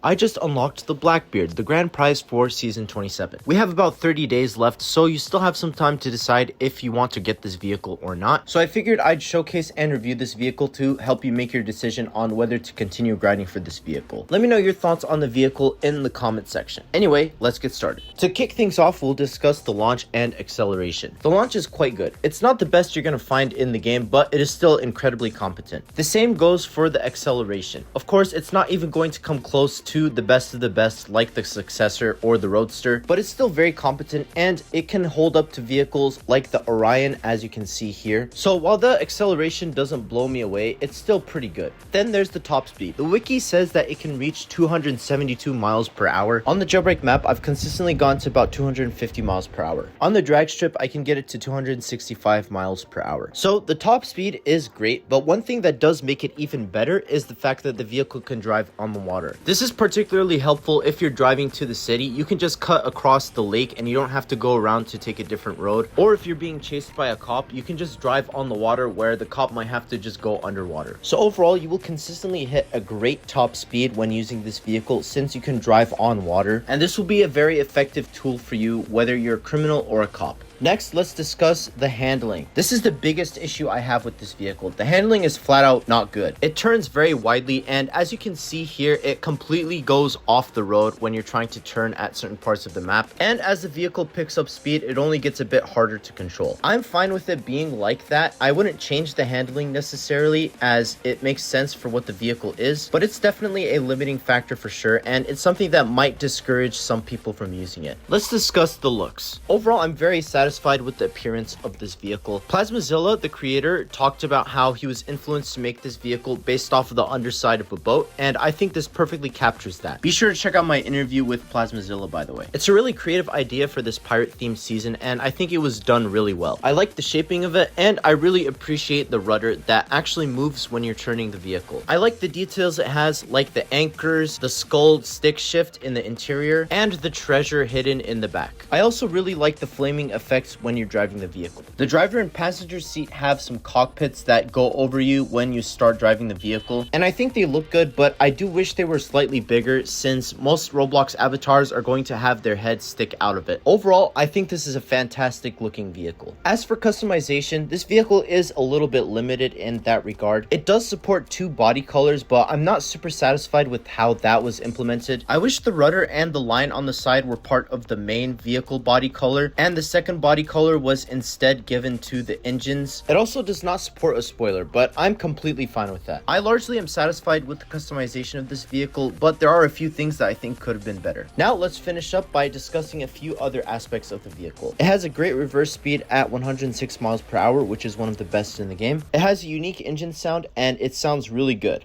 I just unlocked the Blackbeard, the grand prize for season 27. We have about 30 days left, so you still have some time to decide if you want to get this vehicle or not. So I figured I'd showcase and review this vehicle to help you make your decision on whether to continue grinding for this vehicle. Let me know your thoughts on the vehicle in the comment section. Anyway, let's get started. To kick things off, we'll discuss the launch and acceleration. The launch is quite good. It's not the best you're going to find in the game, but it is still incredibly competent. The same goes for the acceleration. Of course, it's not even going to come close to the best of the best like the successor or the Roadster, but it's still very competent and it can hold up to vehicles like the Orion, as you can see here. So while the acceleration doesn't blow me away, it's still pretty good. Then there's the top speed. The wiki says that it can reach 272 miles per hour. On the jailbreak map, I've consistently gone to about 250 miles per hour. On the drag strip, I can get it to 265 miles per hour. So the top speed is great, but one thing that does make it even better is the fact that the vehicle can drive on the water. This is particularly helpful if you're driving to the city. You can just cut across the lake and you don't have to go around to take a different road. Or if you're being chased by a cop, you can just drive on the water where the cop might have to just go underwater. So overall, you will consistently hit a great top speed when using this vehicle since you can drive on water. And this will be a very effective tool for you whether you're a criminal or a cop. Next, let's discuss the handling. This is the biggest issue I have with this vehicle. The handling is flat out not good. It turns very widely, and as you can see here, it completely goes off the road when you're trying to turn at certain parts of the map. And as the vehicle picks up speed, it only gets a bit harder to control. I'm fine with it being like that. I wouldn't change the handling necessarily as it makes sense for what the vehicle is, but it's definitely a limiting factor for sure, and it's something that might discourage some people from using it. Let's discuss the looks. Overall, I'm very satisfied with the appearance of this vehicle. Plasmazilla, the creator, talked about how he was influenced to make this vehicle based off of the underside of a boat, and I think this perfectly captures that. Be sure to check out my interview with Plasmazilla, by the way. It's a really creative idea for this pirate themed season, and I think it was done really well. I like the shaping of it, and I really appreciate the rudder that actually moves when you're turning the vehicle. I like the details it has, like the anchors, the skull stick shift in the interior, and the treasure hidden in the back. I also really like the flaming effects when you're driving the vehicle. The driver and passenger seat have some cockpits that go over you when you start driving the vehicle, and I think they look good, but I do wish they were slightly bigger since most Roblox avatars are going to have their heads stick out of it. Overall, I think this is a fantastic looking vehicle. As for customization, this vehicle is a little bit limited in that regard. It does support 2 body colors, but I'm not super satisfied with how that was implemented. I wish the rudder and the line on the side were part of the main vehicle body color, and the second body color was instead given to the engines. It also does not support a spoiler, but I'm completely fine with that. I largely am satisfied with the customization of this vehicle, but there are a few things that I think could have been better. Now let's finish up by discussing a few other aspects of the vehicle. It has a great reverse speed at 106 miles per hour, which is one of the best in the game. It has a unique engine sound and it sounds really good.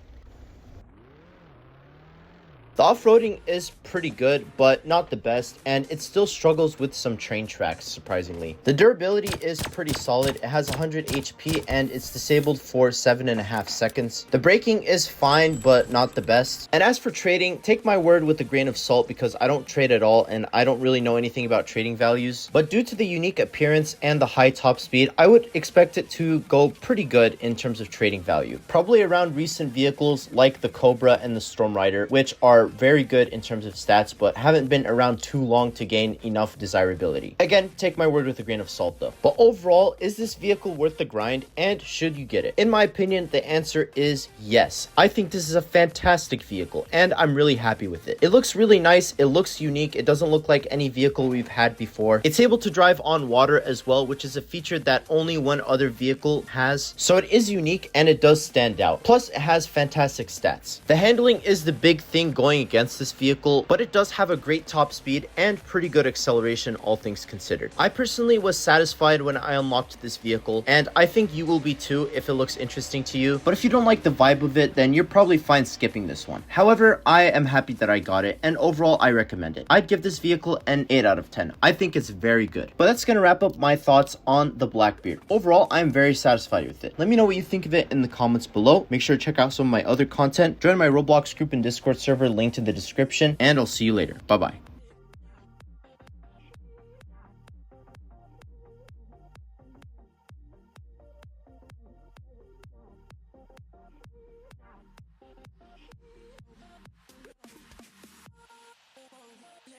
The off-roading is pretty good, but not the best, and it still struggles with some train tracks, surprisingly. The durability is pretty solid. It has 100 HP, and it's disabled for 7.5 seconds. The braking is fine, but not the best. And as for trading, take my word with a grain of salt because I don't trade at all, and I don't really know anything about trading values. But due to the unique appearance and the high top speed, I would expect it to go pretty good in terms of trading value. Probably around recent vehicles like the Cobra and the Storm Rider, which are very good in terms of stats, but haven't been around too long to gain enough desirability. Again, take my word with a grain of salt though. But overall, is this vehicle worth the grind and should you get it? In my opinion, the answer is yes. I think this is a fantastic vehicle and I'm really happy with it. It looks really nice. It looks unique. It doesn't look like any vehicle we've had before. It's able to drive on water as well, which is a feature that only one other vehicle has. So it is unique and it does stand out. Plus, it has fantastic stats. The handling is the big thing going against this vehicle, but it does have a great top speed and pretty good acceleration, all things considered. I personally was satisfied when I unlocked this vehicle, and I think you will be too if it looks interesting to you. But if you don't like the vibe of it, then you're probably fine skipping this one. However, I am happy that I got it, and overall I recommend it. I'd give this vehicle an 8 out of 10. I think it's very good. But that's gonna wrap up my thoughts on the Blackbeard. Overall, I'm very satisfied with it. Let me know what you think of it in the comments below. Make sure to check out some of my other content. Join my Roblox group and Discord server linked in the description, and I'll see you later. Bye bye.